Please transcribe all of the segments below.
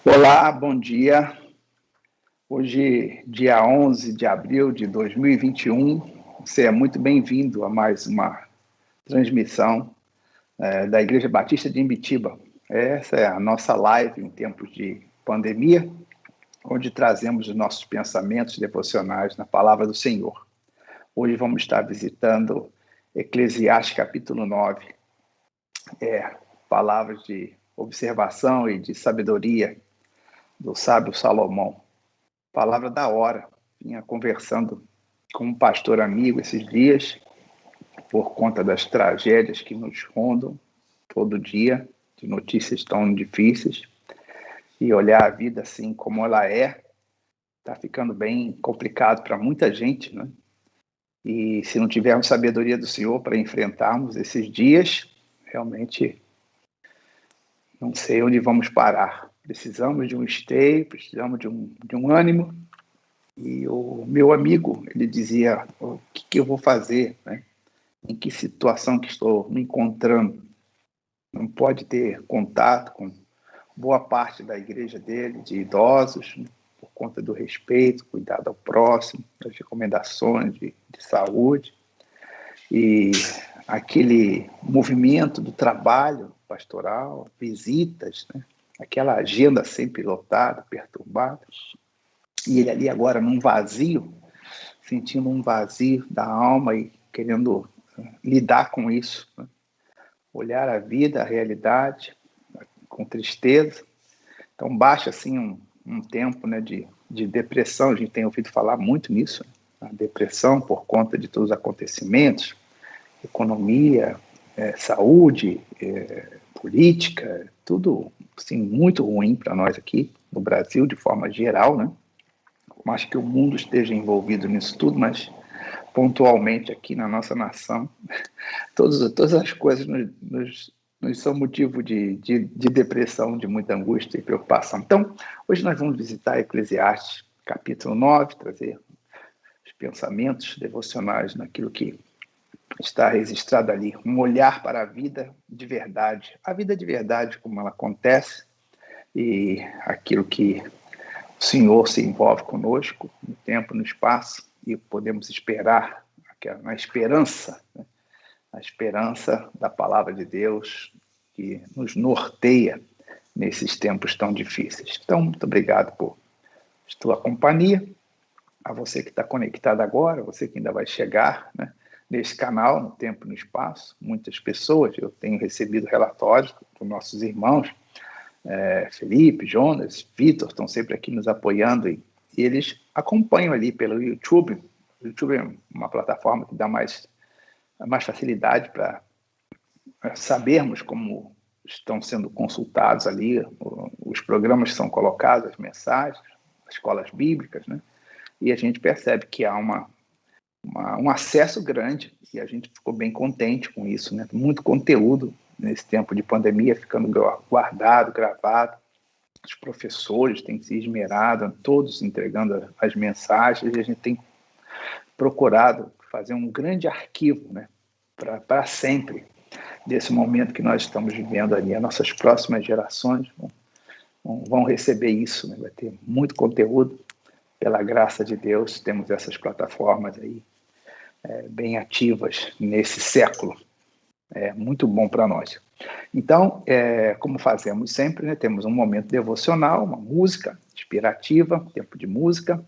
Olá, bom dia. Hoje, dia 11 de abril de 2021, você é muito bem-vindo a mais uma transmissão da Igreja Batista de Imbitiba. Essa é a nossa live em tempos de pandemia, onde trazemos os nossos pensamentos devocionais na Palavra do Senhor. Hoje vamos estar visitando Eclesiastes capítulo 9, palavras de observação e de sabedoria do sábio Salomão. Palavra da hora. Vinha conversando com um pastor amigo esses dias, por conta das tragédias que nos rondam todo dia, de notícias tão difíceis, e olhar a vida assim como ela está ficando bem complicado para muita gente, né? E se não tivermos sabedoria do Senhor para enfrentarmos esses dias, realmente não sei onde vamos parar. Precisamos de um esteio, precisamos de um ânimo. E o meu amigo, ele dizia, o que eu vou fazer, né? Em que situação que estou me encontrando? Não pode ter contato com boa parte da igreja dele, de idosos, né? Por conta do respeito, cuidado ao próximo, das recomendações de saúde. E aquele movimento do trabalho pastoral, visitas, né? Aquela agenda sempre lotada, perturbada. E ele ali agora num vazio, sentindo um vazio da alma e querendo lidar com isso, né? Olhar a vida, a realidade, com tristeza. Então, baixa assim um tempo, né, de depressão. A gente tem ouvido falar muito nisso, né? A depressão por conta de todos os acontecimentos, economia, saúde, política, tudo assim, muito ruim para nós aqui no Brasil, de forma geral, né? Mas que o mundo esteja envolvido nisso tudo, mas pontualmente aqui na nossa nação, todas as coisas nos são motivo de depressão, de muita angústia e preocupação. Então, hoje nós vamos visitar Eclesiastes, capítulo 9, trazer os pensamentos devocionais naquilo que está registrado ali, um olhar para a vida de verdade como ela acontece e aquilo que o Senhor se envolve conosco no tempo, no espaço, e podemos esperar na esperança, né? A esperança da palavra de Deus que nos norteia nesses tempos tão difíceis. Então, muito obrigado por sua companhia, a você que está conectado agora, você que ainda vai chegar, né, nesse canal, no tempo e no espaço. Muitas pessoas, eu tenho recebido relatórios dos nossos irmãos, Felipe, Jonas, Vitor, estão sempre aqui nos apoiando e eles acompanham ali pelo YouTube. O YouTube é uma plataforma que dá mais facilidade para sabermos como estão sendo consultados ali, os programas que são colocados, as mensagens, as escolas bíblicas, né? E a gente percebe que há um acesso grande e a gente ficou bem contente com isso, né? Muito conteúdo nesse tempo de pandemia ficando guardado, gravado. Os professores têm se esmerado, todos entregando as mensagens, e a gente tem procurado fazer um grande arquivo, né? Para sempre, desse momento que nós estamos vivendo ali. As nossas próximas gerações vão receber isso, né? Vai ter muito conteúdo, pela graça de Deus, temos essas plataformas aí bem ativas nesse século. É muito bom para nós. Então, como fazemos sempre, né? Temos um momento devocional, uma música inspirativa, tempo de música,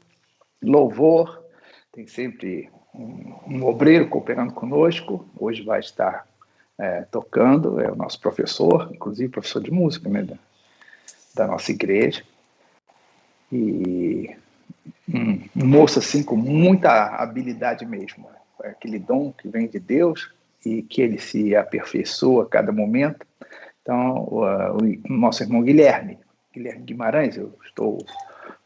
louvor, tem sempre um obreiro cooperando conosco. Hoje vai estar tocando, é o nosso professor, inclusive professor de música, né, da nossa igreja. E um moço assim com muita habilidade mesmo, aquele dom que vem de Deus e que ele se aperfeiçoa a cada momento. Então, o nosso irmão Guilherme Guimarães, eu estou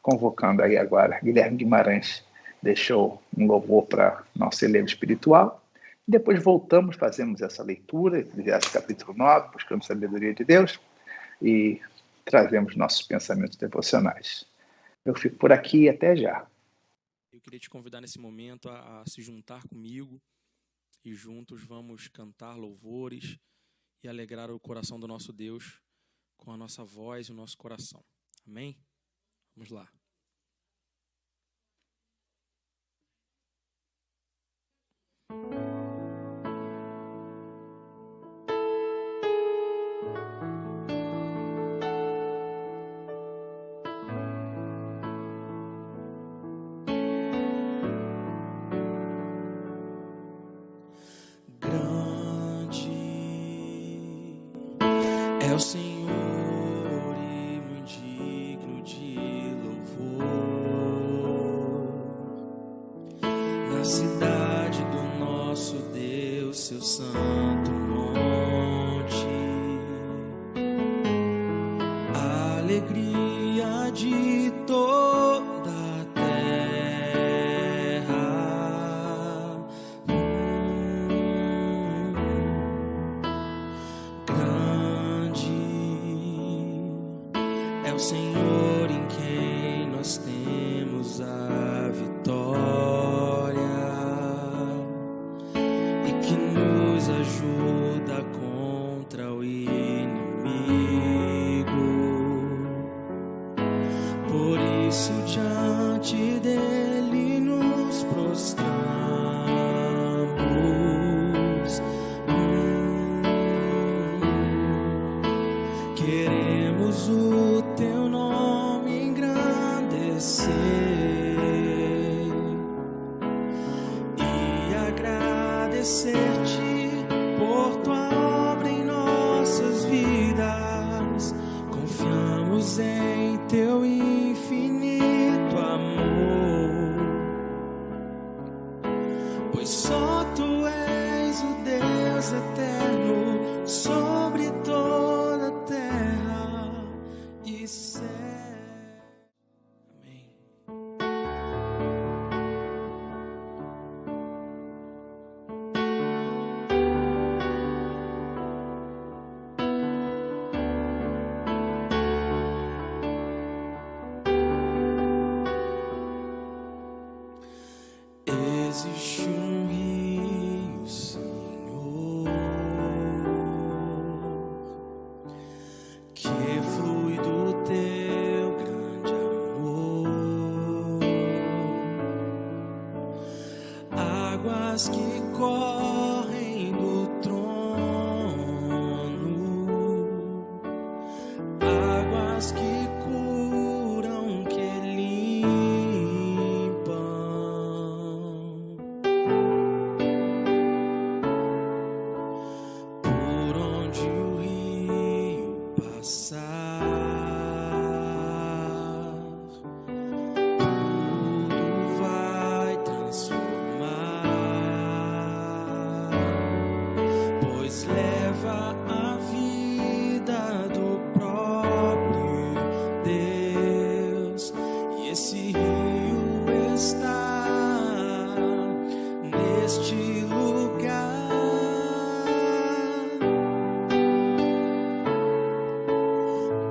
convocando aí agora, Guilherme Guimarães deixou um louvor para nosso elevo espiritual. Depois voltamos, fazemos essa leitura, Eclesiastes capítulo 9, buscamos sabedoria de Deus e trazemos nossos pensamentos devocionais. Eu fico por aqui e até já. Eu queria te convidar nesse momento a se juntar comigo e juntos vamos cantar louvores e alegrar o coração do nosso Deus com a nossa voz e o nosso coração. Amém? Vamos lá. É o Senhor e muito digno de louvor, na cidade do nosso Deus, seu santo monte, a alegria de toda a terra. É o Senhor em quem nós temos a vitória e que nos ajuda contra o inimigo. Por isso diante dele nos prostramos. Queremos o teu nome engrandecer e agradecer-te por tua obra em nossas vidas. Confiamos em teu infinito amor, pois só tu és o Deus eterno sobre toda a terra e céu. Amém. Existe um rio, Senhor, que flui do teu grande amor, águas que correm do trono, águas que curam, que limpam. Por onde o rio passar, tudo vai transformar, pois leva a vida do próprio Deus, e esse rio está neste lugar.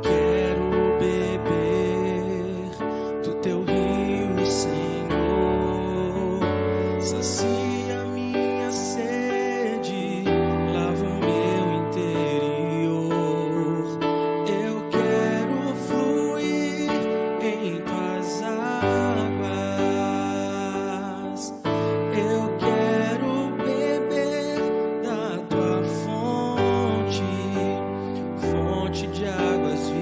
Quero beber do teu rio, Senhor, sacia minha sede, lava o meu interior. Eu quero fluir em tuas águas, eu quero beber da tua fonte, fonte de águas vivas.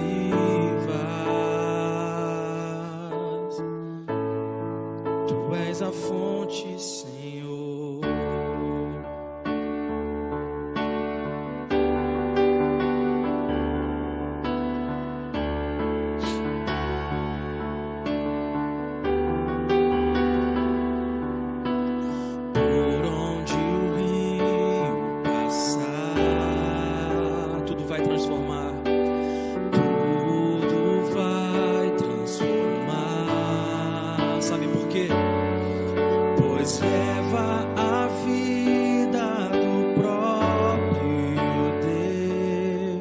Tu és a fonte, Senhor. Por onde o rio passar, tudo vai transformar. Tudo vai transformar. Sabe por quê? Pois leva a vida do próprio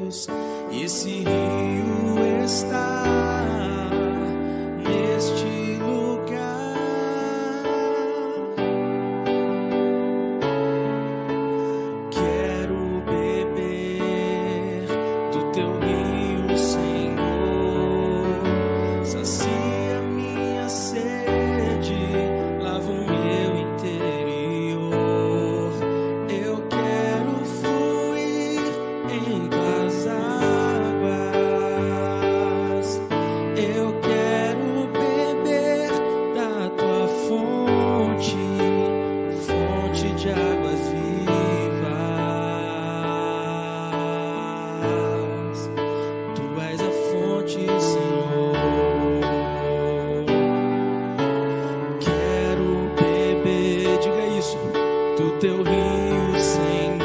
Deus. E esse rio está neste lugar. Quero beber do teu rio, Senhor, sacia minha sede, lava o meu interior. Eu quero fluir em tuas águas. Eu quero beber da tua fonte, fonte de águas vivas. Tu és a fonte, Senhor. Quero beber, diga isso, do teu rio, Senhor.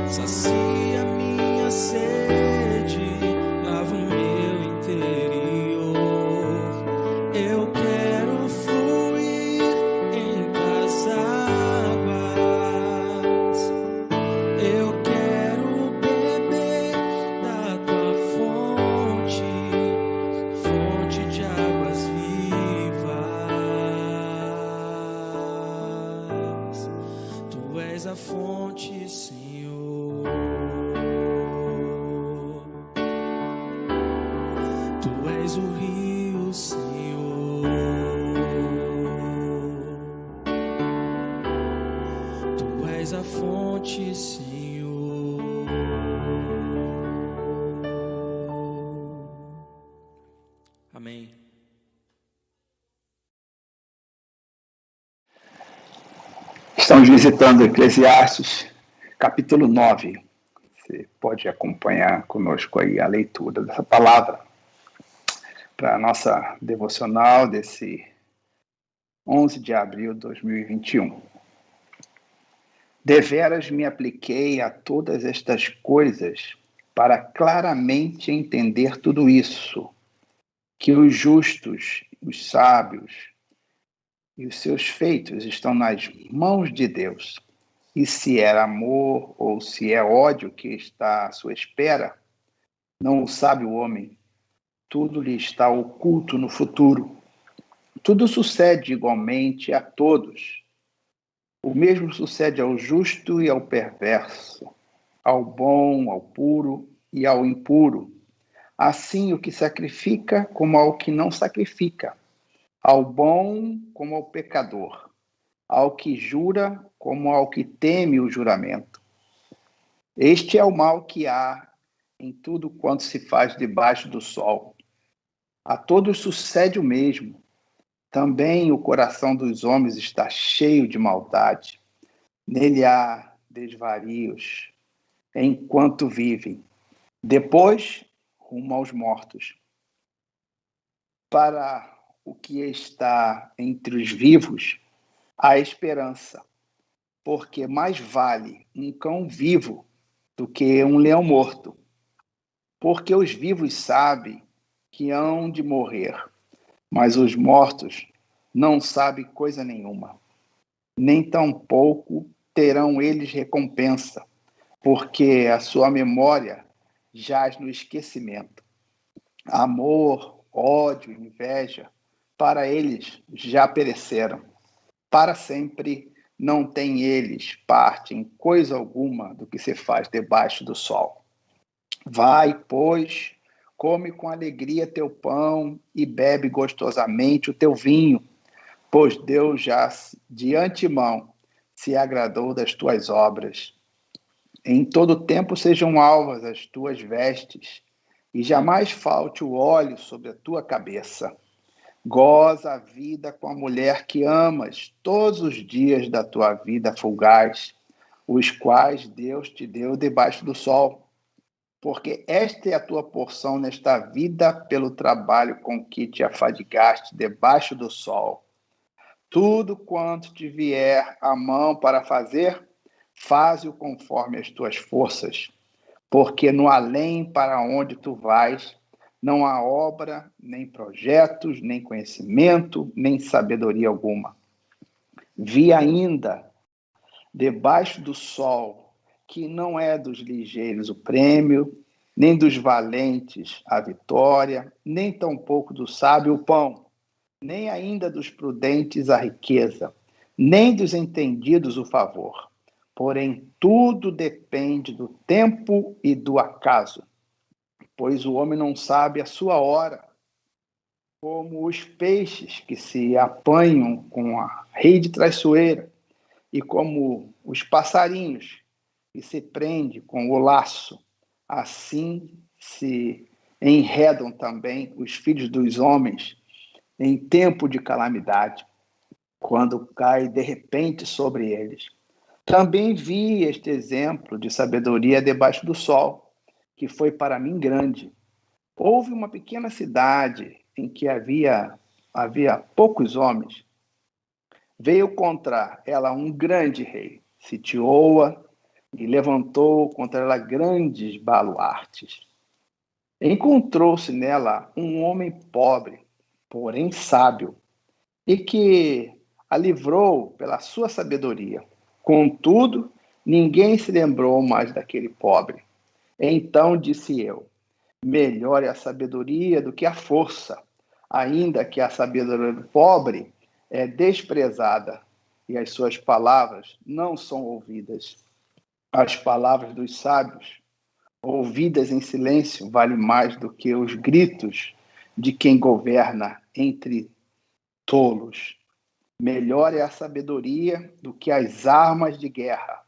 Sacia minha sede, lava o meu interior. Eu quero fluir em tuas águas. Eu quero beber da tua fonte, fonte de águas vivas. Tu és a fonte, Senhor. Tu és o rio, Senhor. Tu és a fonte, Senhor. Amém. Estamos visitando Eclesiastes, capítulo 9. Você pode acompanhar conosco aí a leitura dessa palavra para a nossa devocional desse 11 de abril de 2021. Deveras me apliquei a todas estas coisas para claramente entender tudo isso, que os justos, os sábios e os seus feitos estão nas mãos de Deus. E se é amor ou se é ódio que está à sua espera, não o sabe o homem. Tudo lhe está oculto no futuro. Tudo sucede igualmente a todos. O mesmo sucede ao justo e ao perverso, ao bom, ao puro e ao impuro. Assim o que sacrifica como ao que não sacrifica, ao bom como ao pecador, ao que jura como ao que teme o juramento. Este é o mal que há em tudo quanto se faz debaixo do sol. A todos sucede o mesmo. Também o coração dos homens está cheio de maldade. Nele há desvarios enquanto vivem. Depois, rumo aos mortos. Para o que está entre os vivos, há esperança, porque mais vale um cão vivo do que um leão morto. Porque os vivos sabem que hão de morrer, mas os mortos não sabem coisa nenhuma. Nem tampouco terão eles recompensa, porque a sua memória jaz no esquecimento. Amor, ódio, inveja, para eles já pereceram. Para sempre não têm eles parte em coisa alguma do que se faz debaixo do sol. Vai, pois, come com alegria teu pão e bebe gostosamente o teu vinho, pois Deus já de antemão se agradou das tuas obras. Em todo tempo sejam alvas as tuas vestes, e jamais falte o óleo sobre a tua cabeça. Goza a vida com a mulher que amas todos os dias da tua vida fugaz, os quais Deus te deu debaixo do sol. Porque esta é a tua porção nesta vida pelo trabalho com que te afadigaste debaixo do sol. Tudo quanto te vier à mão para fazer, faze-o conforme as tuas forças, porque no além para onde tu vais, não há obra, nem projetos, nem conhecimento, nem sabedoria alguma. Vi ainda, debaixo do sol, que não é dos ligeiros o prêmio, nem dos valentes a vitória, nem tampouco do sábio o pão, nem ainda dos prudentes a riqueza, nem dos entendidos o favor. Porém, tudo depende do tempo e do acaso, pois o homem não sabe a sua hora. como os peixes que se apanham com a rede traiçoeira, e como os passarinhos que se prendem com o laço, assim se enredam também os filhos dos homens em tempo de calamidade, quando cai de repente sobre eles. Também vi este exemplo de sabedoria debaixo do sol, que foi para mim grande. Houve uma pequena cidade em que havia poucos homens. Veio contra ela um grande rei, sitiou-a e levantou contra ela grandes baluartes. Encontrou-se nela um homem pobre, porém sábio, e que a livrou pela sua sabedoria. Contudo, ninguém se lembrou mais daquele pobre. Então disse eu: melhor é a sabedoria do que a força, ainda que a sabedoria do pobre é desprezada e as suas palavras não são ouvidas. As palavras dos sábios, ouvidas em silêncio, valem mais do que os gritos de quem governa entre tolos. Melhor é a sabedoria do que as armas de guerra,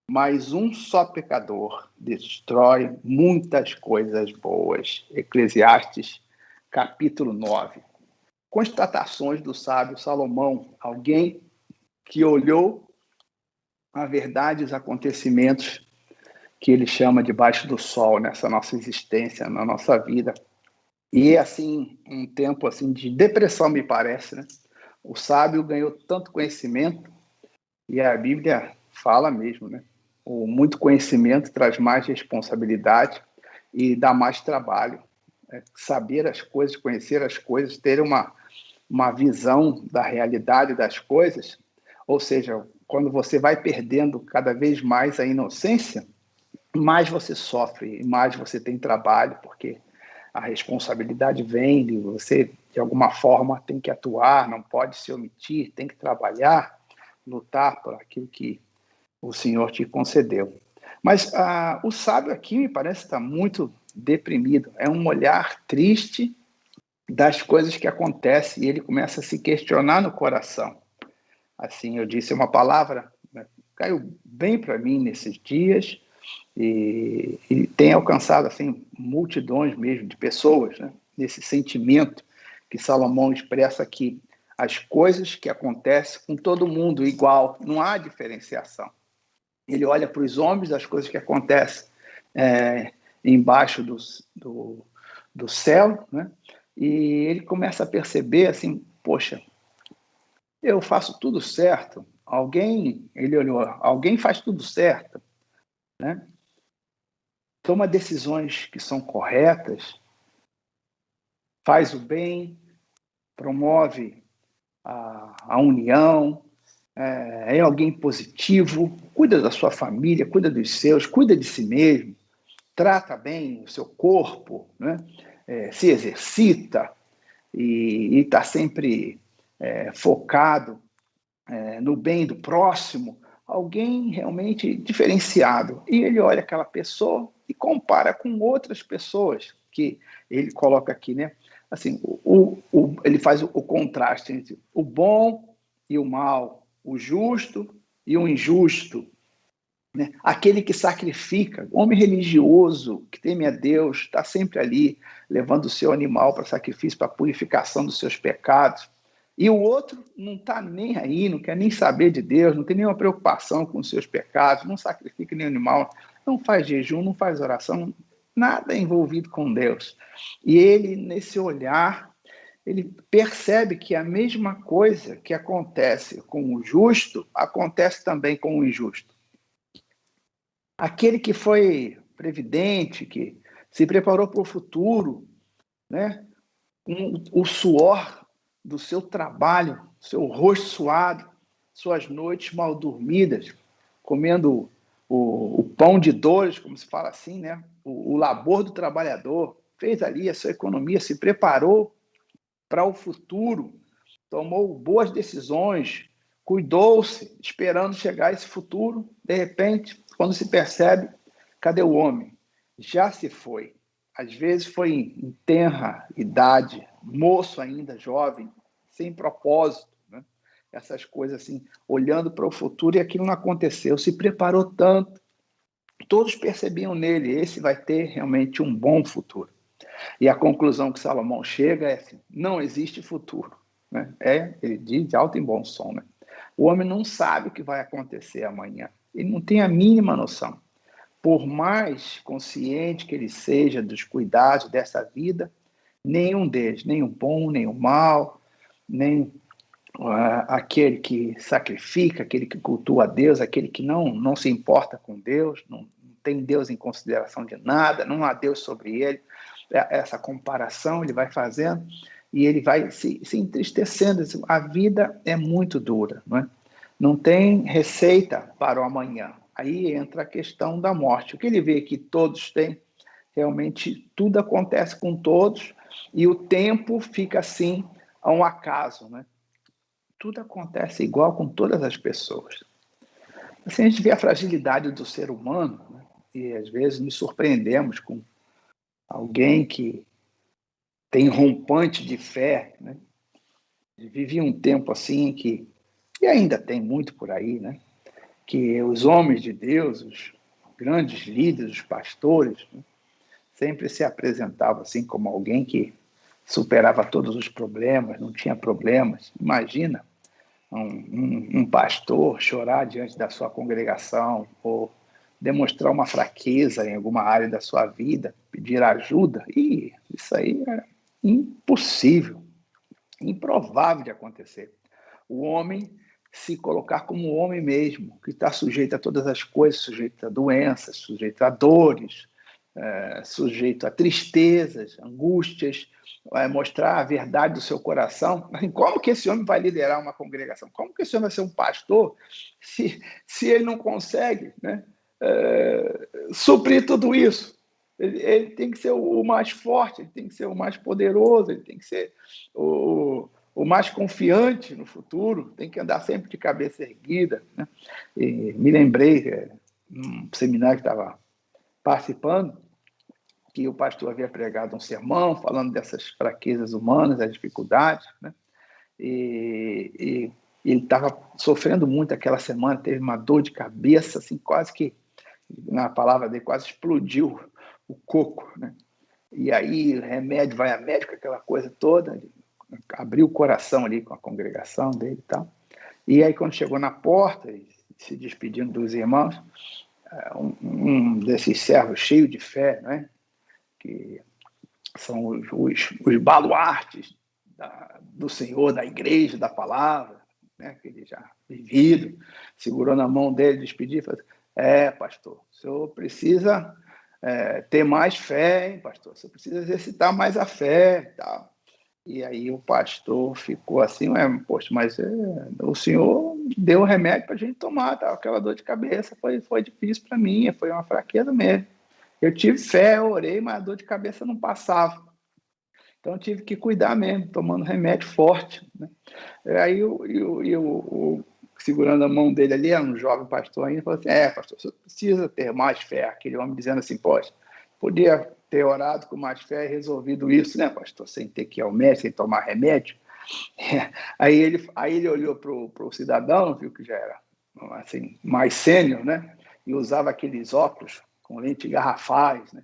mas um só pecador destrói muitas coisas boas. Eclesiastes, capítulo 9. Constatações do sábio Salomão, alguém que olhou a verdade e os acontecimentos que ele chama debaixo do sol nessa nossa existência, na nossa vida. E assim, um tempo assim de depressão, me parece, né? O sábio ganhou tanto conhecimento, e a Bíblia fala mesmo, né? O muito conhecimento traz mais responsabilidade e dá mais trabalho. Saber as coisas, conhecer as coisas, ter uma visão da realidade das coisas, ou seja, quando você vai perdendo cada vez mais a inocência, mais você sofre, mais você tem trabalho, porque a responsabilidade vem e você, de alguma forma, tem que atuar, não pode se omitir, tem que trabalhar, lutar por aquilo que o Senhor te concedeu. Mas o sábio aqui me parece estar muito deprimido. É um olhar triste das coisas que acontecem e ele começa a se questionar no coração. Assim, eu disse uma palavra, né, caiu bem para mim nesses dias e tem alcançado assim multidões mesmo de pessoas, né, nesse sentimento que Salomão expressa aqui. As coisas que acontecem com todo mundo igual, não há diferenciação. Ele olha para os homens, as coisas que acontecem embaixo do céu, né? E ele começa a perceber assim, poxa, eu faço tudo certo, ele olhou, alguém faz tudo certo, né? Toma decisões que são corretas, faz o bem, promove a união, é alguém positivo, cuida da sua família, cuida dos seus, cuida de si mesmo, trata bem o seu corpo, né? Se exercita e está sempre focado no bem do próximo, alguém realmente diferenciado. E ele olha aquela pessoa e compara com outras pessoas que ele coloca aqui, né? Assim, ele faz o contraste entre o bom e o mal, o justo e o injusto, né? Aquele que sacrifica, homem religioso, que teme a Deus, está sempre ali, levando o seu animal para sacrifício, para a purificação dos seus pecados. E o outro não está nem aí, não quer nem saber de Deus, não tem nenhuma preocupação com os seus pecados, não sacrifica nem animal, não faz jejum, não faz oração, nada é envolvido com Deus. E ele, nesse olhar, ele percebe que a mesma coisa que acontece com o justo, acontece também com o injusto. Aquele que foi previdente, que se preparou para o futuro, né? O suor do seu trabalho, seu rosto suado, suas noites mal dormidas, comendo o pão de dores, como se fala assim, né? O labor do trabalhador, fez ali a sua economia, se preparou para o futuro, tomou boas decisões, cuidou-se, esperando chegar esse futuro. De repente, quando se percebe, cadê o homem? Já se foi. Às vezes foi em tenra idade, moço ainda, jovem, sem propósito, né? Essas coisas assim, olhando para o futuro, e aquilo não aconteceu, se preparou tanto, todos percebiam nele, esse vai ter realmente um bom futuro. E a conclusão que Salomão chega é assim, não existe futuro, né? Ele diz de alto e bom som, né? O homem não sabe o que vai acontecer amanhã, ele não tem a mínima noção. Por mais consciente que ele seja dos cuidados dessa vida, nenhum deles, nem o bom, nem o mal, nem aquele que sacrifica, aquele que cultua a Deus, aquele que não se importa com Deus, não tem Deus em consideração de nada, não há Deus sobre ele. Essa comparação ele vai fazendo e ele vai se entristecendo. A vida é muito dura, não é? Não tem receita para o amanhã. Aí entra a questão da morte. O que ele vê que todos têm, realmente tudo acontece com todos e o tempo fica assim a um acaso, né? Tudo acontece igual com todas as pessoas. Assim, a gente vê a fragilidade do ser humano, né? E às vezes nos surpreendemos com alguém que tem rompante de fé, né? Vivia um tempo assim que, e ainda tem muito por aí, né? Que os homens de Deus, os grandes líderes, os pastores, né? Sempre se apresentavam assim como alguém que superava todos os problemas, não tinha problemas. Imagina um pastor chorar diante da sua congregação ou demonstrar uma fraqueza em alguma área da sua vida, pedir ajuda. E isso aí é impossível, improvável de acontecer. O homem se colocar como o homem mesmo, que está sujeito a todas as coisas, sujeito a doenças, sujeito a dores, sujeito a tristezas, angústias, mostrar a verdade do seu coração. Como que esse homem vai liderar uma congregação? Como que esse homem vai ser um pastor se ele não consegue, né, suprir tudo isso? Ele tem que ser o mais forte, ele tem que ser o mais poderoso, ele tem que ser o mais confiante no futuro, tem que andar sempre de cabeça erguida, né? E me lembrei, num seminário que estava participando, que o pastor havia pregado um sermão falando dessas fraquezas humanas, das dificuldades, né? E ele estava sofrendo muito aquela semana, teve uma dor de cabeça, assim, quase que, na palavra dele, quase explodiu o coco, né? E aí, remédio, vai a médico, aquela coisa toda, ele abriu o coração ali com a congregação dele e tal. E aí, quando chegou na porta, se despedindo dos irmãos, um desses servos cheio de fé, né? Que são os baluartes do Senhor, da igreja, da palavra, né, que ele já vivido, segurou na mão dele, despediu e falou: pastor, o senhor precisa ter mais fé, hein, pastor? O senhor precisa exercitar mais a fé e tal. E aí o pastor ficou assim, poxa, mas o senhor deu o remédio para a gente tomar, tá? Aquela dor de cabeça foi difícil para mim, foi uma fraqueza mesmo. Eu tive fé, eu orei, mas a dor de cabeça não passava. Então, eu tive que cuidar mesmo, tomando remédio forte, né? Aí, eu segurando a mão dele ali, era um jovem pastor ainda, falou assim: pastor, você precisa ter mais fé. Aquele homem dizendo assim: poxa, podia ter orado com mais fé e resolvido isso, né, pastor? Sem ter que ir ao médico, sem tomar remédio. Aí ele olhou para o cidadão, viu que já era assim, mais sênior, né? E usava aqueles óculos com lente garrafais, né?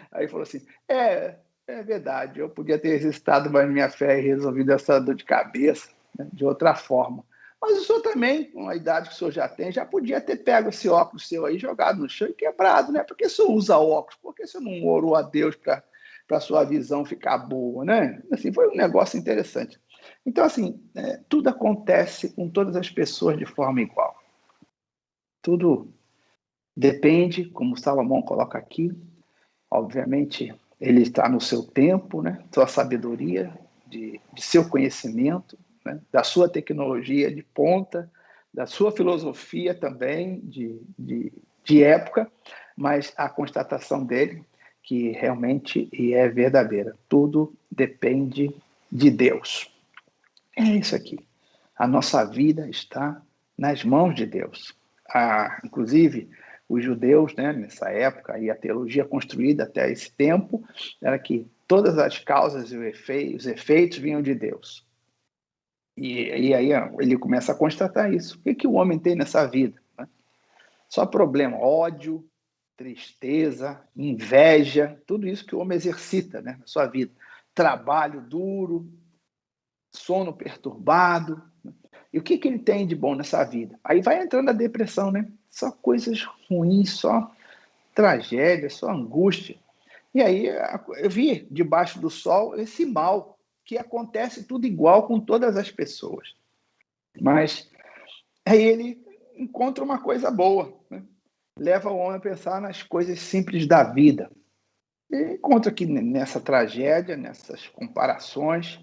Aí falou assim: é verdade, eu podia ter exercitado mais minha fé e resolvido essa dor de cabeça, né, de outra forma. Mas o senhor também, com a idade que o senhor já tem, já podia ter pego esse óculos seu aí, jogado no chão e quebrado, né? Por que o senhor usa óculos? Por que o senhor não orou a Deus para a sua visão ficar boa, né? Assim, foi um negócio interessante. Então, assim, tudo acontece com todas as pessoas de forma igual. Tudo depende, como Salomão coloca aqui, obviamente, ele está no seu tempo, né? Sua sabedoria, de seu conhecimento, né? Da sua tecnologia de ponta, da sua filosofia também de época, mas a constatação dele que realmente é verdadeira. Tudo depende de Deus. É isso aqui. A nossa vida está nas mãos de Deus. Inclusive, os judeus, né, nessa época, e a teologia construída até esse tempo, era que todas as causas e os efeitos vinham de Deus. E aí ele começa a constatar isso. O que o homem tem nessa vida? Né? Só problema, ódio, tristeza, inveja, tudo isso que o homem exercita, né, na sua vida. Trabalho duro, sono perturbado. Né? E o que ele tem de bom nessa vida? Aí vai entrando a depressão, né? Só coisas ruins, só tragédia, só angústia. E aí eu vi debaixo do sol esse mal, que acontece tudo igual com todas as pessoas. Mas aí ele encontra uma coisa boa, né? Leva o homem a pensar nas coisas simples da vida. E encontra que nessa tragédia, nessas comparações,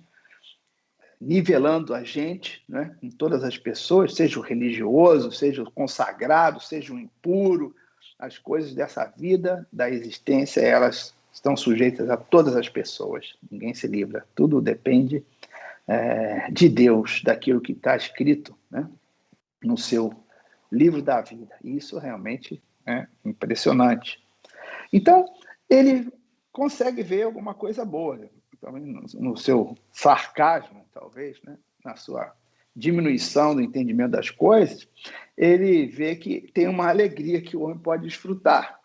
nivelando a gente, né, em todas as pessoas, seja o religioso, seja o consagrado, seja o impuro, as coisas dessa vida, da existência, elas estão sujeitas a todas as pessoas. Ninguém se livra. Tudo depende de Deus, daquilo que está escrito, né, no seu livro da vida. E isso realmente é impressionante. Então, ele consegue ver alguma coisa boa, no seu sarcasmo, talvez, né, na sua diminuição do entendimento das coisas, ele vê que tem uma alegria que o homem pode desfrutar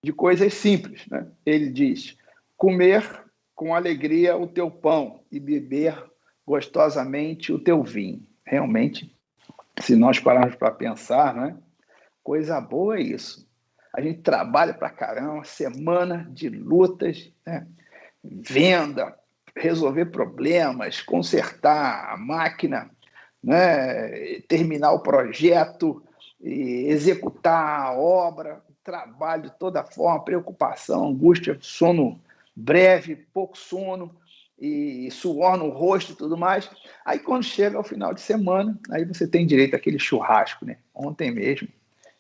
de coisas simples. Né? Ele diz, comer com alegria o teu pão e beber gostosamente o teu vinho. Realmente, se nós pararmos para pensar, né, coisa boa é isso. A gente trabalha para caramba, uma semana de lutas, né? Venda, resolver problemas, consertar a máquina, né? Terminar o projeto, executar a obra, trabalho de toda forma, preocupação, angústia, sono breve, pouco sono, e suor no rosto e tudo mais. Aí, quando chega ao final de semana, aí você tem direito àquele churrasco, né? Ontem mesmo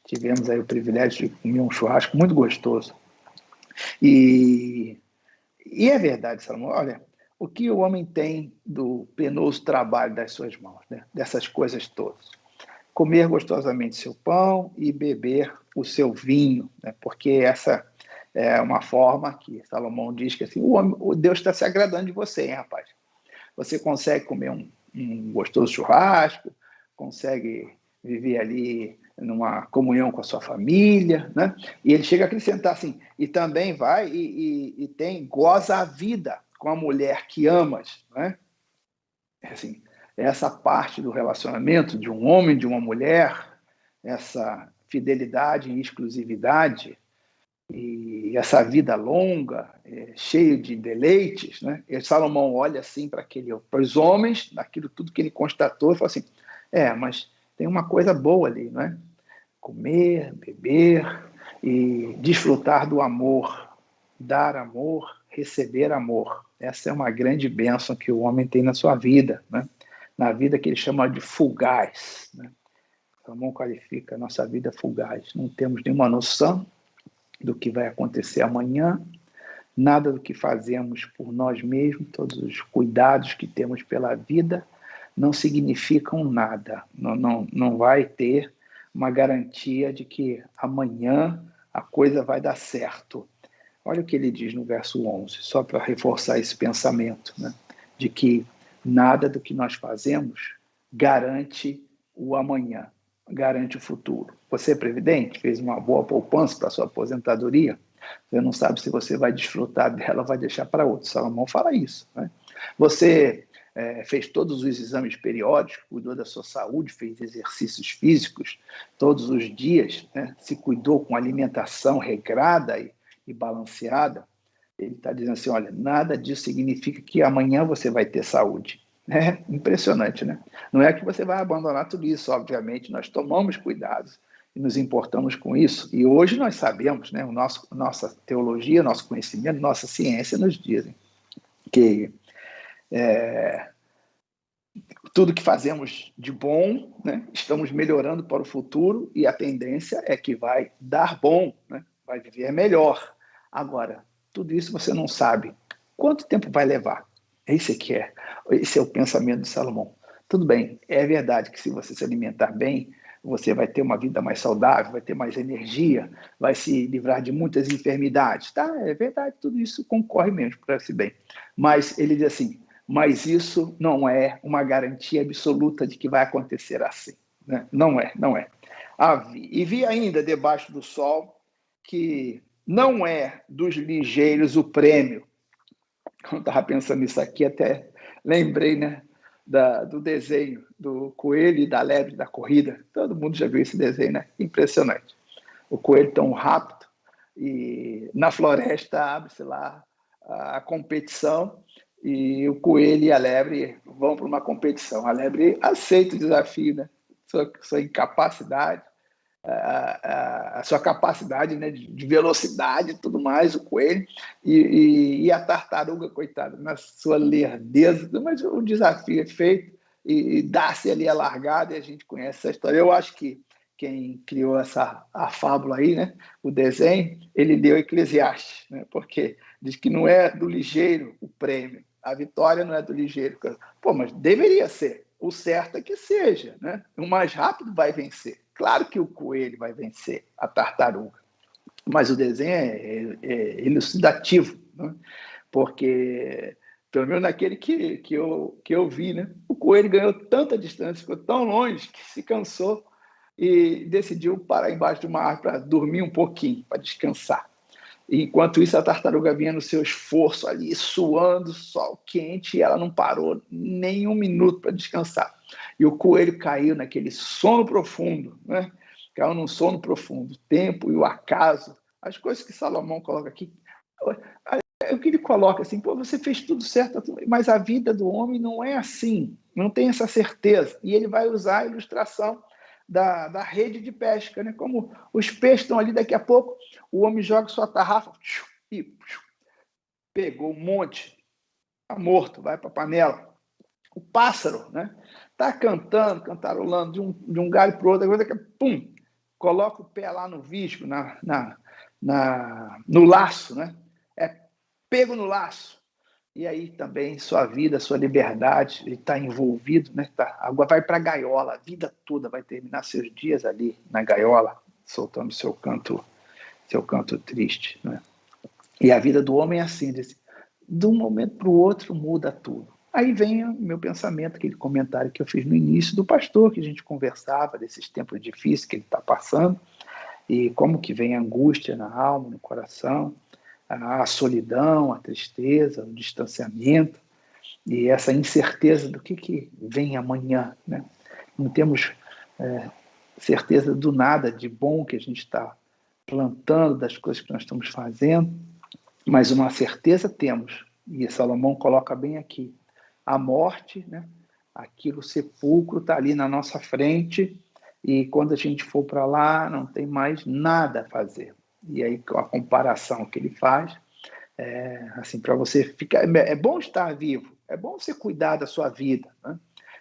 tivemos aí o privilégio de comer um churrasco muito gostoso. E é verdade, Salomão, olha, o que o homem tem do penoso trabalho das suas mãos, né? Dessas coisas todas. Comer gostosamente seu pão e beber o seu vinho, né? Porque essa é uma forma que Salomão diz que assim, o Deus está se agradando de você, hein, rapaz? Você consegue comer um gostoso churrasco, consegue viver ali numa comunhão com a sua família, né? E ele chega a acrescentar assim, e também vai e goza a vida com a mulher que amas, né? Assim, essa parte do relacionamento de um homem e de uma mulher, essa fidelidade e exclusividade, e essa vida longa, cheio de deleites, né? E Salomão olha assim para os homens, daquilo tudo que ele constatou, e fala assim, mas tem uma coisa boa ali, né? Comer, beber e desfrutar do amor, dar amor, receber amor. Essa é uma grande bênção que o homem tem na sua vida, né? Na vida que ele chama de fugaz, né? Salomão qualifica a nossa vida fugaz. Não temos nenhuma noção do que vai acontecer amanhã, nada do que fazemos por nós mesmos, todos os cuidados que temos pela vida, não significam nada. Não vai ter uma garantia de que amanhã a coisa vai dar certo. Olha o que ele diz no verso 11, só para reforçar esse pensamento, né? De que nada do que nós fazemos garante o amanhã, garante o futuro. Você é previdente, fez uma boa poupança para a sua aposentadoria, você não sabe se você vai desfrutar dela ou vai deixar para outro. Salomão fala isso, né? Você fez todos os exames periódicos, cuidou da sua saúde, fez exercícios físicos todos os dias, né? Se cuidou com alimentação regrada e balanceada. Ele está dizendo assim, olha, nada disso significa que amanhã você vai ter saúde. É impressionante, né? Não é que você vai abandonar tudo isso, obviamente, nós tomamos cuidados e nos importamos com isso. E hoje nós sabemos, né? Nossa teologia, nosso conhecimento, nossa ciência nos dizem que tudo que fazemos de bom, né? Estamos melhorando para o futuro e a tendência é que vai dar bom, né? Vai viver melhor. Agora, tudo isso você não sabe quanto tempo vai levar. Esse é o pensamento de Salomão. Tudo bem, é verdade que se você se alimentar bem, você vai ter uma vida mais saudável, vai ter mais energia, vai se livrar de muitas enfermidades. Tá? É verdade, tudo isso concorre mesmo para esse bem. Mas ele diz assim, mas isso não é uma garantia absoluta de que vai acontecer assim. Né? Não é, não é. E vi ainda debaixo do sol que não é dos ligeiros o prêmio. Quando eu estava pensando nisso aqui, até lembrei, né, do desenho do coelho e da lebre da corrida. Todo mundo já viu esse desenho, né? Impressionante. O coelho tão rápido e na floresta abre-se lá a competição e o coelho e a lebre vão para uma competição. A lebre aceita o desafio, né? Sua incapacidade, a sua capacidade, né, de velocidade e tudo mais, o coelho, e a tartaruga, coitada, na sua lerdeza, mas o desafio é feito e dá-se ali a largada e a gente conhece essa história. Eu acho que quem criou a fábula aí, né, o desenho, ele deu Eclesiastes, né, porque diz que não é do ligeiro o prêmio, a vitória não é do ligeiro. Pô, mas deveria ser. O certo é que seja, né? O mais rápido vai vencer. Claro que o coelho vai vencer a tartaruga, mas o desenho é elucidativo, né? Porque, pelo menos naquele que eu vi, né? O coelho ganhou tanta distância, ficou tão longe que se cansou e decidiu parar embaixo de uma árvore para dormir um pouquinho, para descansar. Enquanto isso, a tartaruga vinha no seu esforço ali, suando, sol quente, e ela não parou nem um minuto para descansar. E o coelho caiu naquele sono profundo, né? Caiu num sono profundo. O tempo e o acaso, as coisas que Salomão coloca aqui, é o que ele coloca assim, pô, você fez tudo certo, mas a vida do homem não é assim, não tem essa certeza. E ele vai usar a ilustração da rede de pesca, né? Como os peixes estão ali, daqui a pouco o homem joga sua tarrafa e pegou um monte, está morto, vai para a panela. O pássaro, né? Está cantando, cantarolando de um galho para o outro, agora pum, coloca o pé lá no visco, no laço, né? É pego no laço. E aí também sua vida, sua liberdade, ele está envolvido, né? Agora vai para a gaiola, a vida toda vai terminar seus dias ali na gaiola, soltando seu canto triste, né? E a vida do homem é assim, de um momento para o outro muda tudo. Aí vem o meu pensamento, aquele comentário que eu fiz no início do pastor, que a gente conversava desses tempos difíceis que ele está passando, e como que vem a angústia na alma, no coração, a solidão, a tristeza, o distanciamento e essa incerteza do que vem amanhã, né? Não temos certeza do nada de bom que a gente está plantando, das coisas que nós estamos fazendo, mas uma certeza temos, e Salomão coloca bem aqui, a morte, né? Aquilo, o sepulcro está ali na nossa frente, e quando a gente for para lá, não tem mais nada a fazer. E aí, a comparação que ele faz, assim, para você ficar... É bom estar vivo, é bom você cuidar da sua vida, né?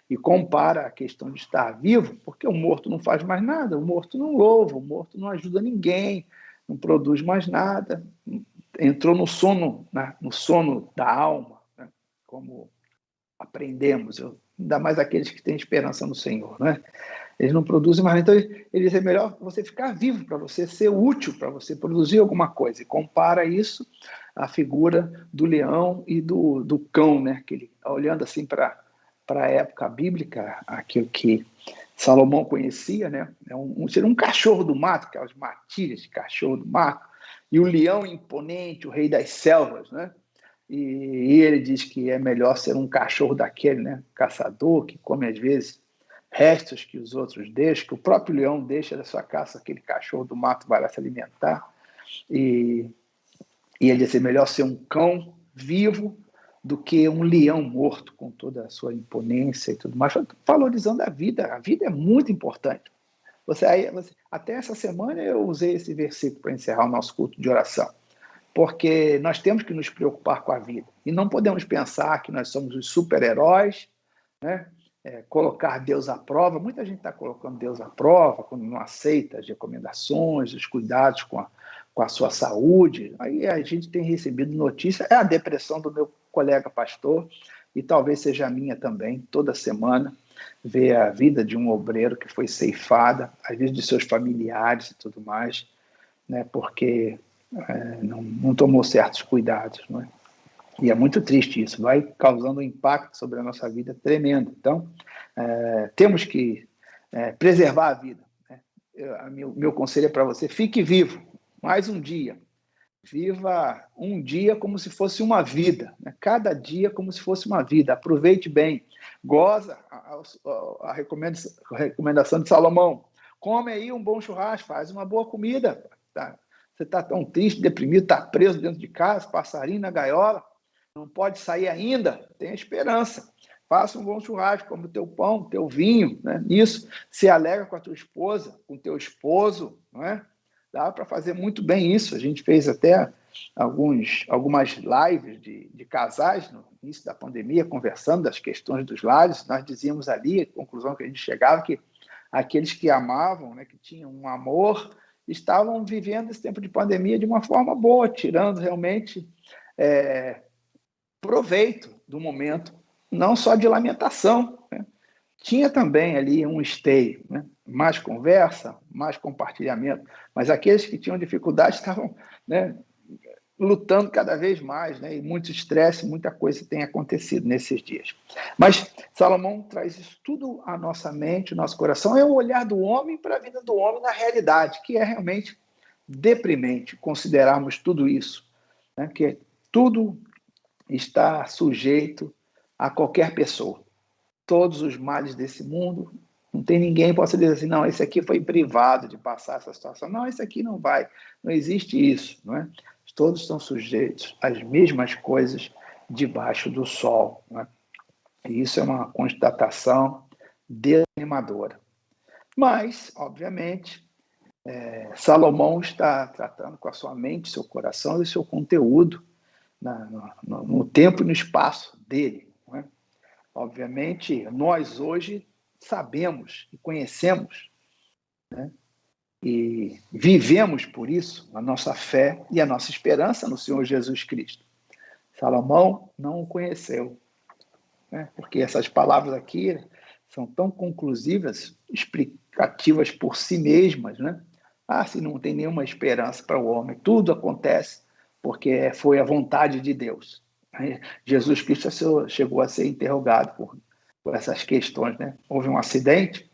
E compara a questão de estar vivo, porque o morto não faz mais nada, o morto não louva, o morto não ajuda ninguém, não produz mais nada, entrou no sono, né? No sono da alma, né? Como aprendemos, ainda mais aqueles que têm esperança no Senhor, né? Eles não produzem mais. Então, eles é melhor você ficar vivo, para você ser útil, para você produzir alguma coisa. E compara isso à figura do leão e do cão, né? Que ele, olhando assim para a época bíblica, aquilo que Salomão conhecia, né? Seria um cachorro do mato, aquelas matilhas de cachorro do mato, e o leão imponente, o rei das selvas, né? E ele diz que é melhor ser um cachorro daquele, né? Caçador, que come às vezes restos que os outros deixam, que o próprio leão deixa da sua caça, aquele cachorro do mato vai lá se alimentar. E ele diz que é melhor ser um cão vivo do que um leão morto, com toda a sua imponência e tudo mais, valorizando a vida é muito importante. Até essa semana eu usei esse versículo para encerrar o nosso culto de oração, porque nós temos que nos preocupar com a vida, e não podemos pensar que nós somos os super-heróis, né? Colocar Deus à prova. Muita gente está colocando Deus à prova quando não aceita as recomendações, os cuidados com a sua saúde. Aí a gente tem recebido notícia, a depressão do meu colega pastor, e talvez seja a minha também, toda semana, ver a vida de um obreiro que foi ceifada, às vezes de seus familiares e tudo mais, né, porque não tomou certos cuidados, não é? E é muito triste isso, vai causando um impacto sobre a nossa vida tremendo. Então, temos que preservar a vida. Né? Meu conselho é para você, fique vivo, mais um dia. Viva um dia como se fosse uma vida, né? Cada dia como se fosse uma vida. Aproveite bem, goza a recomendação de Salomão. Come aí um bom churrasco, faz uma boa comida. Tá? Você está tão triste, deprimido, está preso dentro de casa, passarinho na gaiola, não pode sair ainda, tenha esperança. Faça um bom churrasco, come o teu pão, teu vinho, né? Isso, se alegra com a tua esposa, com o teu esposo, não é? Dá para fazer muito bem isso. A gente fez até algumas lives de casais no início da pandemia, conversando das questões dos lares. Nós dizíamos ali, a conclusão que a gente chegava, que aqueles que amavam, né, que tinham um amor, estavam vivendo esse tempo de pandemia de uma forma boa, tirando realmente proveito do momento, não só de lamentação, né? Tinha também ali um esteio, né? Mais conversa, mais compartilhamento, mas aqueles que tinham dificuldade estavam, né, lutando cada vez mais, né? E muito estresse, muita coisa tem acontecido nesses dias. Mas Salomão traz isso tudo à nossa mente, ao nosso coração, é o olhar do homem para a vida do homem na realidade, que é realmente deprimente considerarmos tudo isso, né? Que tudo está sujeito a qualquer pessoa. Todos os males desse mundo, não tem ninguém que possa dizer assim, não, esse aqui foi privado de passar essa situação. Não, esse aqui não vai. Não existe isso, não é? Todos estão sujeitos às mesmas coisas debaixo do sol, não é? E isso é uma constatação desanimadora. Mas, obviamente, Salomão está tratando com a sua mente, seu coração e seu conteúdo no tempo e no espaço dele, não é? Obviamente, nós hoje sabemos e conhecemos, né? E vivemos por isso a nossa fé e a nossa esperança no Senhor Jesus Cristo. Salomão não o conheceu, né? Porque essas palavras aqui são tão conclusivas, explicativas por si mesmas, né? Se não tem nenhuma esperança para o homem, tudo acontece porque foi a vontade de Deus. Jesus Cristo chegou a ser interrogado por essas questões, né? Houve um acidente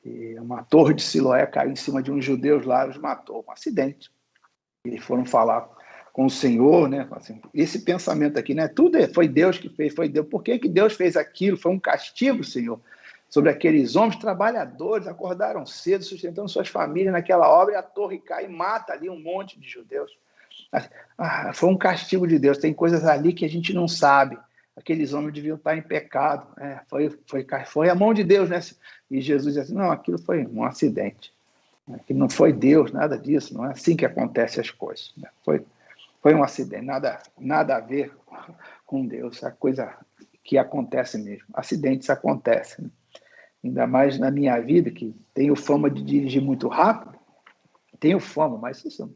e uma torre de Siloé caiu em cima de uns judeus lá e os matou. Um acidente. Eles foram falar com o Senhor, né? Assim, esse pensamento aqui, né? Tudo foi Deus que fez, foi Deus. Por que Deus fez aquilo? Foi um castigo, Senhor, sobre aqueles homens trabalhadores, acordaram cedo, sustentando suas famílias naquela obra, e a torre cai e mata ali um monte de judeus. Foi um castigo de Deus. Tem coisas ali que a gente não sabe. Aqueles homens deviam estar em pecado. Foi a mão de Deus, né? E Jesus disse assim, não, aquilo foi um acidente. Aquilo não foi Deus, nada disso. Não é assim que acontecem as coisas. Foi um acidente, nada a ver com Deus. É a coisa que acontece mesmo. Acidentes acontecem. Né? Ainda mais na minha vida, que tenho fama de dirigir muito rápido. Tenho fama, mas isso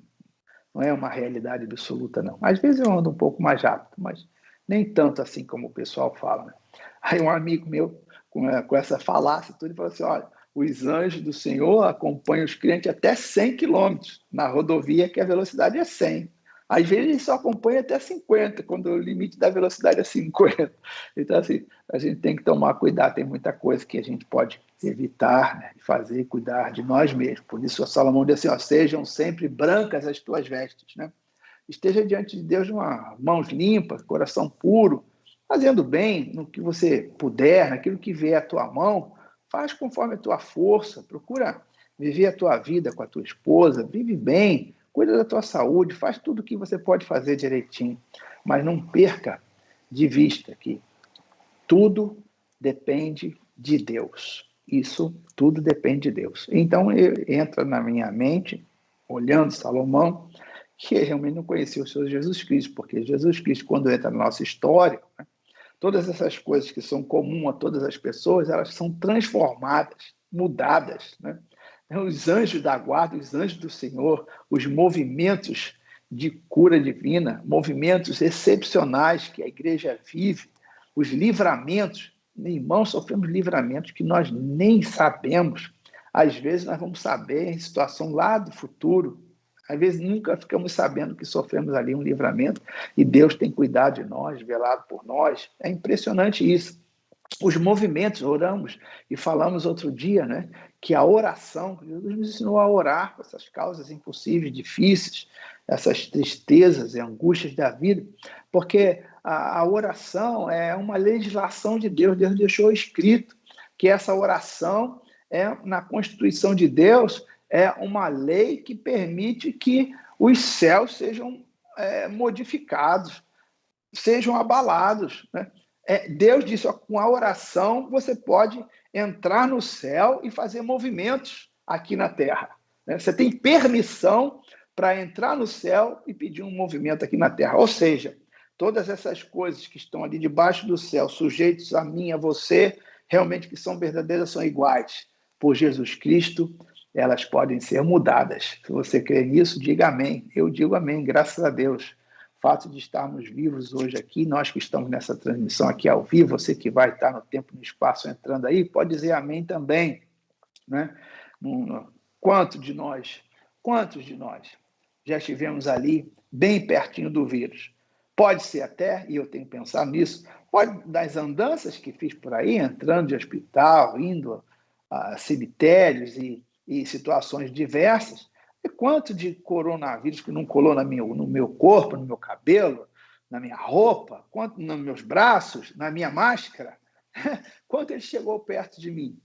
não é uma realidade absoluta, não. Às vezes eu ando um pouco mais rápido, mas nem tanto assim como o pessoal fala. Né? Aí um amigo meu, com essa falácia, ele falou assim, olha, os anjos do Senhor acompanham os crentes até 100 quilômetros na rodovia, que a velocidade é 100. Às vezes eles só acompanham até 50, quando o limite da velocidade é 50. Então, assim, a gente tem que tomar cuidado, tem muita coisa que a gente pode evitar, né, fazer e cuidar de nós mesmos. Por isso, o Salomão diz assim, sejam sempre brancas as tuas vestes, né? Esteja diante de Deus de uma mãos limpas, coração puro, fazendo bem no que você puder, naquilo que vier à tua mão, faz conforme a tua força, procura viver a tua vida com a tua esposa, vive bem, cuida da tua saúde, faz tudo o que você pode fazer direitinho, mas não perca de vista que tudo depende de Deus. Isso tudo depende de Deus. Então, entra na minha mente, olhando Salomão, que realmente não conhecia o Senhor Jesus Cristo, porque Jesus Cristo, quando entra na nossa história, né, todas essas coisas que são comuns a todas as pessoas, elas são transformadas, mudadas, né? Os anjos da guarda, os anjos do Senhor, os movimentos de cura divina, movimentos excepcionais que a igreja vive, os livramentos irmãos, sofremos livramentos que nós nem sabemos. Às vezes nós vamos saber em situação lá do futuro. Às vezes nunca ficamos sabendo que sofremos ali um livramento e Deus tem cuidado de nós, velado por nós. É impressionante isso. Os movimentos, oramos e falamos outro dia, né, que a oração, Jesus nos ensinou a orar por essas causas impossíveis, difíceis, essas tristezas e angústias da vida, porque a oração é uma legislação de Deus. Deus deixou escrito que essa oração na Constituição de Deus, é uma lei que permite que os céus sejam modificados, sejam abalados, né? Deus disse, ó, com a oração você pode entrar no céu e fazer movimentos aqui na terra, né? Você tem permissão para entrar no céu e pedir um movimento aqui na terra. Ou seja, todas essas coisas que estão ali debaixo do céu, sujeitos a mim, a você, realmente que são verdadeiras, são iguais. Por Jesus Cristo, elas podem ser mudadas. Se você crê nisso, diga amém. Eu digo amém, graças a Deus. O fato de estarmos vivos hoje aqui, nós que estamos nessa transmissão aqui ao vivo, você que vai estar no tempo e no espaço entrando aí, pode dizer amém também, né? Quantos de nós já estivemos ali bem pertinho do vírus? Pode ser até, e eu tenho pensado nisso, pode das andanças que fiz por aí, entrando de hospital, indo a cemitérios e situações diversas, e quanto de coronavírus que não colou no meu corpo, no meu cabelo, na minha roupa, quanto nos meus braços, na minha máscara, quanto ele chegou perto de mim.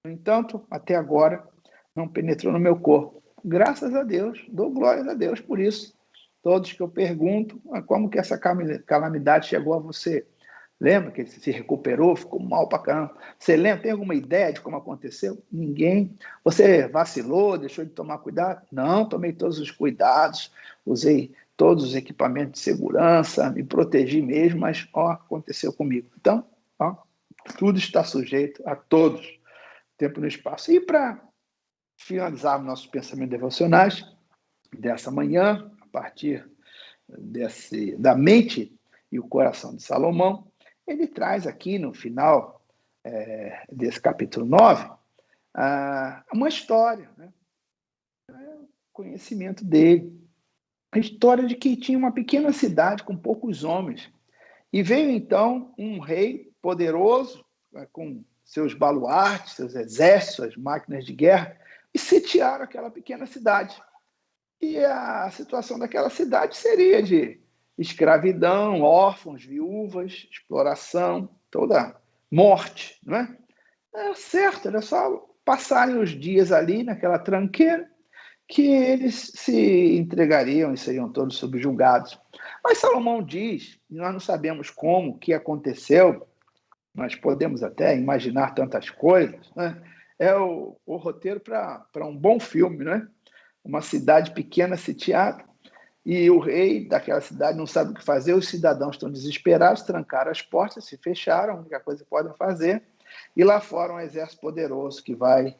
No entanto, até agora, não penetrou no meu corpo. Graças a Deus, dou glórias a Deus por isso. Todos que eu pergunto, como que essa calamidade chegou a você? Lembra que ele se recuperou, ficou mal pra caramba? Você lembra, tem alguma ideia de como aconteceu? Ninguém. Você vacilou, deixou de tomar cuidado? Não, tomei todos os cuidados, usei todos os equipamentos de segurança, me protegi mesmo, mas aconteceu comigo. Então, tudo está sujeito a todos, tempo e no espaço. E para finalizar nossos pensamentos devocionais dessa manhã, a partir da mente e o coração de Salomão, ele traz aqui no final desse capítulo 9 uma história, né? O conhecimento dele. A história de que tinha uma pequena cidade com poucos homens. E veio então um rei poderoso, com seus baluartes, seus exércitos, suas máquinas de guerra, e sitiaram aquela pequena cidade. E a situação daquela cidade seria de escravidão, órfãos, viúvas, exploração, toda morte, não é? É certo, era só passarem os dias ali naquela tranqueira que eles se entregariam e seriam todos subjugados. Mas Salomão diz, e nós não sabemos como, o que aconteceu, nós podemos até imaginar tantas coisas, né? É o roteiro para um bom filme, né? Uma cidade pequena sitiada, e o rei daquela cidade não sabe o que fazer, os cidadãos estão desesperados, trancaram as portas, se fecharam, a única coisa que podem fazer, e lá fora um exército poderoso que vai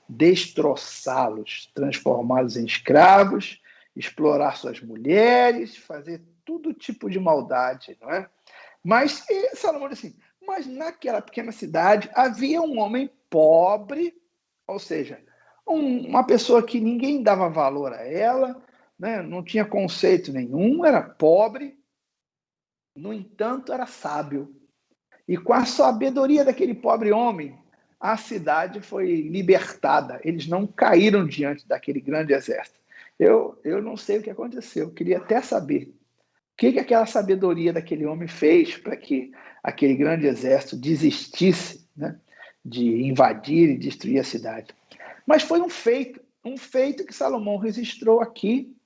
destroçá-los, transformá-los em escravos, explorar suas mulheres, fazer todo tipo de maldade, não é? Mas Salomão diz assim, mas naquela pequena cidade havia um homem pobre, ou seja, uma pessoa que ninguém dava valor a ela, né? Não tinha conceito nenhum, era pobre, no entanto, era sábio. E com a sabedoria daquele pobre homem, a cidade foi libertada. Eles não caíram diante daquele grande exército. Eu não sei o que aconteceu, eu queria até saber o que aquela sabedoria daquele homem fez para que aquele grande exército desistisse, né, de invadir e destruir a cidade. Mas foi um feito que Salomão registrou aqui,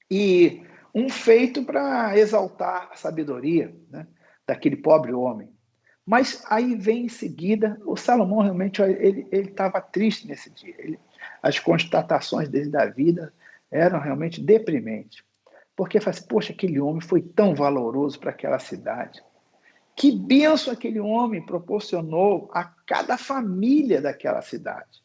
e um feito para exaltar a sabedoria, né, daquele pobre homem. Mas aí vem em seguida, o Salomão realmente ele estava triste nesse dia. As constatações dele da vida eram realmente deprimentes. Porque faz, poxa, aquele homem foi tão valoroso para aquela cidade. Que bênção aquele homem proporcionou a cada família daquela cidade.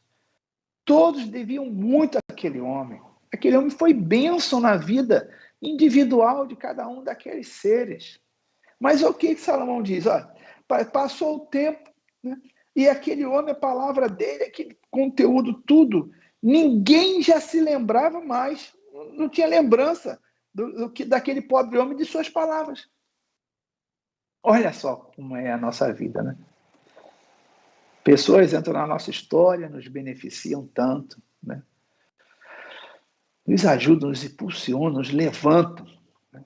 Todos deviam muito àquele homem. Aquele homem foi bênção na vida individual de cada um daqueles seres. Mas o que Salomão diz? Olha, passou o tempo, né? E aquele homem, a palavra dele, aquele conteúdo, tudo, ninguém já se lembrava mais, não tinha lembrança daquele pobre homem de suas palavras. Olha só como é a nossa vida, né? Pessoas entram na nossa história, nos beneficiam tanto, né? Nos ajudam, nos impulsionam, nos levantam, né?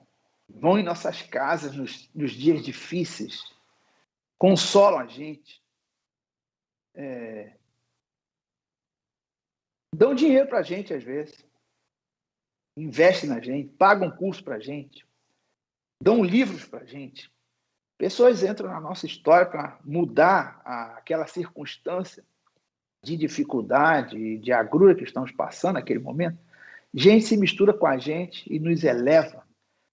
Vão em nossas casas nos dias difíceis, consolam a gente, dão dinheiro para a gente às vezes, investem na gente, pagam curso para a gente, dão livros para a gente. Pessoas entram na nossa história para mudar aquela circunstância de dificuldade, de agrura que estamos passando naquele momento. Gente se mistura com a gente e nos eleva,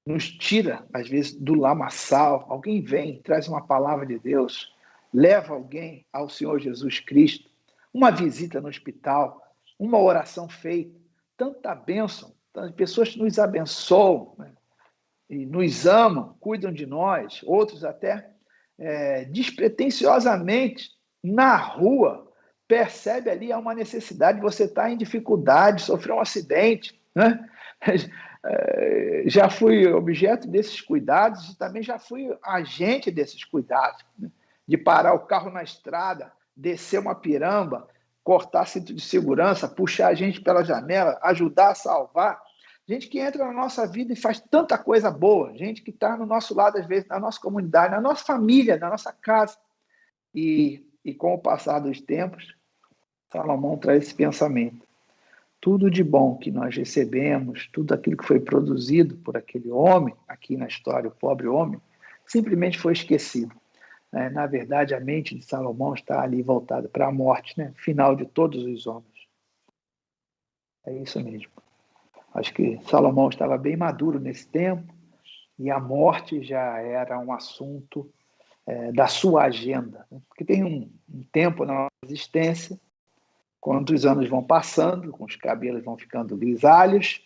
nos tira, às vezes, do lamaçal. Alguém vem, traz uma palavra de Deus, leva alguém ao Senhor Jesus Cristo, uma visita no hospital, uma oração feita, tanta bênção, tantas pessoas que nos abençoam, né? E nos amam, cuidam de nós, outros até despretensiosamente, na rua, percebe ali há uma necessidade, você está em dificuldade, sofreu um acidente, né? Já fui objeto desses cuidados e também já fui agente desses cuidados, né? De parar o carro na estrada, descer uma piramba, cortar cinto de segurança, puxar a gente pela janela, ajudar a salvar. Gente que entra na nossa vida e faz tanta coisa boa, gente que está no nosso lado, às vezes, na nossa comunidade, na nossa família, na nossa casa. E com o passar dos tempos, Salomão traz esse pensamento. Tudo de bom que nós recebemos, tudo aquilo que foi produzido por aquele homem, aqui na história, o pobre homem, simplesmente foi esquecido. Na verdade, a mente de Salomão está ali voltada para a morte, né? Final de todos os homens. É isso mesmo. Acho que Salomão estava bem maduro nesse tempo e a morte já era um assunto da sua agenda. Porque tem um tempo na nossa existência, quando os anos vão passando, com os cabelos vão ficando grisalhos,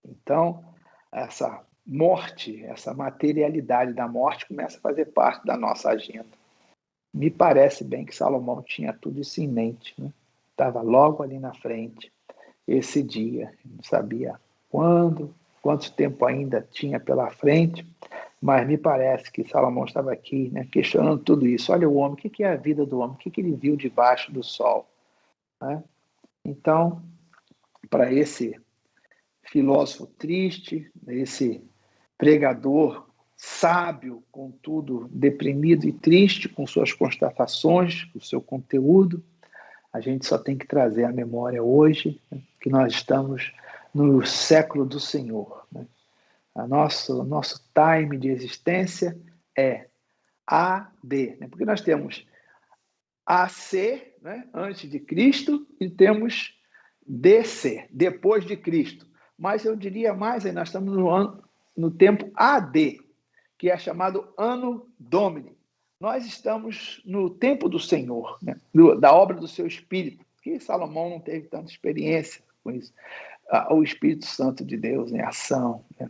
então essa morte, essa materialidade da morte começa a fazer parte da nossa agenda. Me parece bem que Salomão tinha tudo isso em mente, né? Estava logo ali na frente, esse dia, não sabia quando, quanto tempo ainda tinha pela frente, mas me parece que Salomão estava aqui, né, questionando tudo isso. Olha o homem, o que é a vida do homem? O que ele viu debaixo do sol? Né? Então, para esse filósofo triste, esse pregador sábio, contudo deprimido e triste com suas constatações, o seu conteúdo, a gente só tem que trazer à memória hoje, né, que nós estamos no século do Senhor. Né? Nosso time de existência é AD, né? Porque nós temos AC, né, antes de Cristo, e temos DC, depois de Cristo. Mas eu diria mais, nós estamos no tempo AD, que é chamado Anno Domini. Nós estamos no tempo do Senhor, né, da obra do seu Espírito, que Salomão não teve tanta experiência com isso. O Espírito Santo de Deus em ação, né,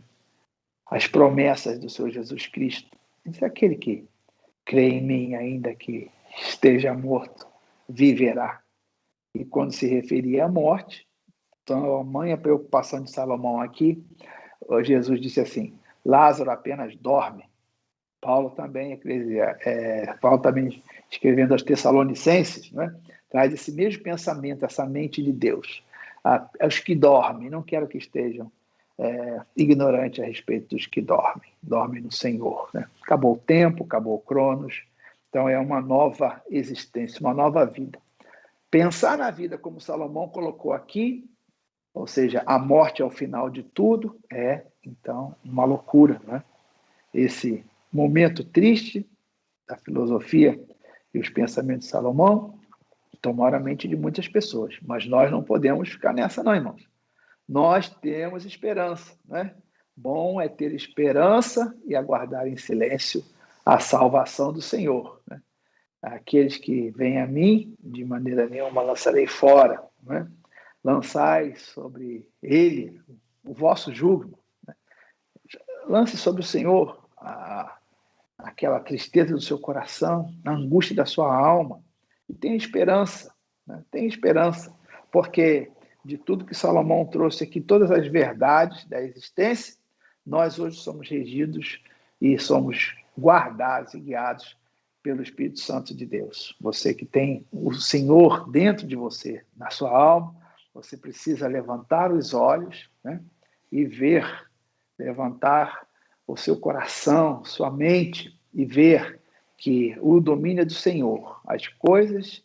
as promessas do Senhor Jesus Cristo. Isso é aquele que crê em mim, ainda que esteja morto, viverá. E quando se referia à morte, então, a mãe, a preocupação de Salomão aqui, Jesus disse assim, Lázaro apenas dorme. Paulo também, Paulo também escrevendo aos Tessalonicenses, né, traz esse mesmo pensamento, essa mente de Deus. Os que dormem, não quero que estejam ignorantes a respeito dos que dormem no Senhor. Né? Acabou o tempo, acabou o Cronos, então é uma nova existência, uma nova vida. Pensar na vida como Salomão colocou aqui, ou seja, a morte é o final de tudo, então, uma loucura. Né? Esse momento triste da filosofia e os pensamentos de Salomão tomaram a mente de muitas pessoas, mas nós não podemos ficar nessa não, irmãos. Nós temos esperança, né? Bom é ter esperança e aguardar em silêncio a salvação do Senhor. Né? Aqueles que vêm a mim, de maneira nenhuma lançarei fora. Né? Lançai sobre ele o vosso jugo. Né? Lance sobre o Senhor aquela tristeza do seu coração, a angústia da sua alma. E tenha esperança, né? Tenha esperança, porque de tudo que Salomão trouxe aqui, todas as verdades da existência, nós hoje somos regidos e somos guardados e guiados pelo Espírito Santo de Deus. Você que tem o Senhor dentro de você, na sua alma, você precisa levantar os olhos, né, e ver, levantar o seu coração, sua mente, e ver que o domínio é do Senhor. As coisas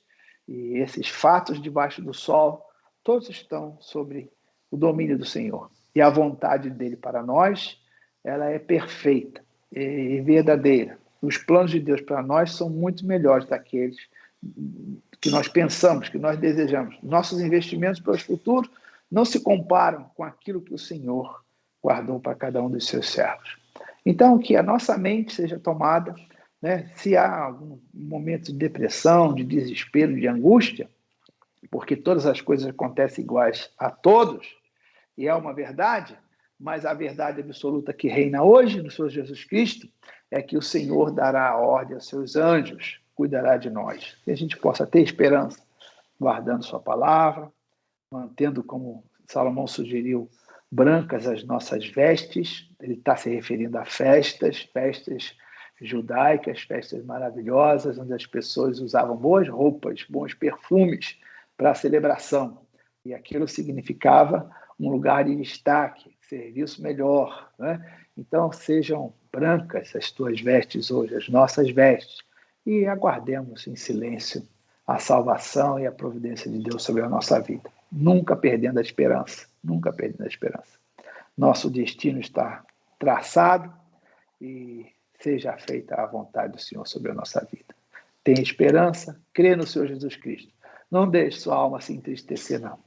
e esses fatos debaixo do sol, todos estão sobre o domínio do Senhor. E a vontade dele para nós, ela é perfeita e verdadeira. Os planos de Deus para nós são muito melhores daqueles que nós pensamos, que nós desejamos. Nossos investimentos para o futuro não se comparam com aquilo que o Senhor guardou para cada um dos seus servos. Então, que a nossa mente seja tomada, né? Se há algum momento de depressão, de desespero, de angústia, porque todas as coisas acontecem iguais a todos, e é uma verdade, mas a verdade absoluta que reina hoje no Senhor Jesus Cristo é que o Senhor dará a ordem aos seus anjos, cuidará de nós. Que a gente possa ter esperança, guardando sua palavra, mantendo, como Salomão sugeriu, brancas as nossas vestes. Ele está se referindo a festas judaicas, festas maravilhosas, onde as pessoas usavam boas roupas, bons perfumes para a celebração. E aquilo significava um lugar de destaque, serviço melhor, né? Então, sejam brancas as tuas vestes hoje, as nossas vestes, e aguardemos em silêncio a salvação e a providência de Deus sobre a nossa vida. Nunca perdendo a esperança, nunca perdendo a esperança. Nosso destino está traçado e seja feita a vontade do Senhor sobre a nossa vida. Tenha esperança, crê no Senhor Jesus Cristo. Não deixe sua alma se entristecer, não.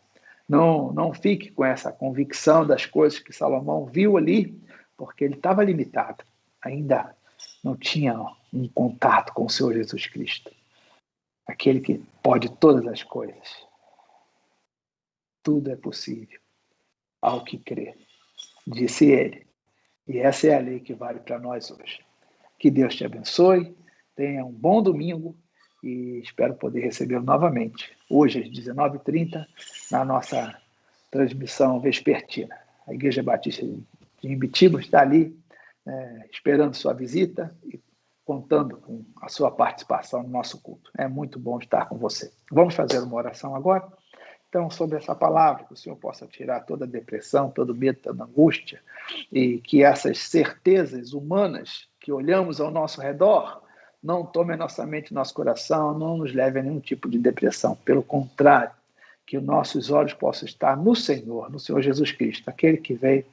Não fique com essa convicção das coisas que Salomão viu ali, porque ele estava limitado. Ainda não tinha um contato com o Senhor Jesus Cristo. Aquele que pode todas as coisas. Tudo é possível ao que crê, disse ele. E essa é a lei que vale para nós hoje. Que Deus te abençoe, tenha um bom domingo e espero poder recebê-lo novamente, hoje às 19h30, na nossa transmissão vespertina. A Igreja Batista de Imbitiba está ali, esperando sua visita e contando com a sua participação no nosso culto. É muito bom estar com você. Vamos fazer uma oração agora? Então, sobre essa palavra, que o Senhor possa tirar toda a depressão, todo o medo, toda a angústia, e que essas certezas humanas que olhamos ao nosso redor não tomem a nossa mente e nosso coração, não nos levem a nenhum tipo de depressão. Pelo contrário, que os nossos olhos possam estar no Senhor Jesus Cristo, aquele que veio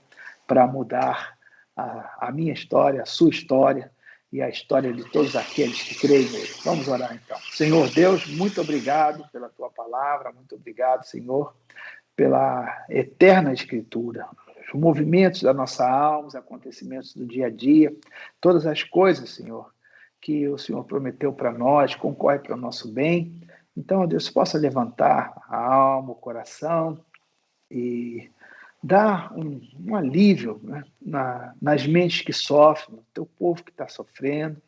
para mudar a minha história, a sua história e a história de todos aqueles que creem nele. Vamos orar então. Senhor Deus, muito obrigado pela tua palavra, muito obrigado, Senhor, pela eterna Escritura, os movimentos da nossa alma, os acontecimentos do dia a dia, todas as coisas, Senhor, que o Senhor prometeu para nós, concorre para o nosso bem. Então, Deus, possa levantar a alma, o coração e dar um alívio, né, nas mentes que sofrem, no teu povo que está sofrendo,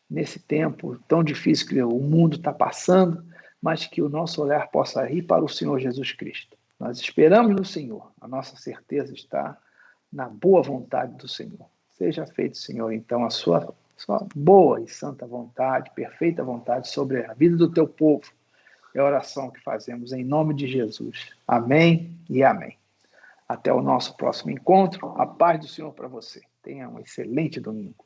nesse tempo tão difícil que o mundo está passando, mas que o nosso olhar possa ir para o Senhor Jesus Cristo. Nós esperamos no Senhor, a nossa certeza está na boa vontade do Senhor. Seja feito, Senhor, então, a sua boa e santa vontade, perfeita vontade sobre a vida do teu povo. É a oração que fazemos em nome de Jesus. Amém e amém. Até o nosso próximo encontro. A paz do Senhor para você. Tenha um excelente domingo.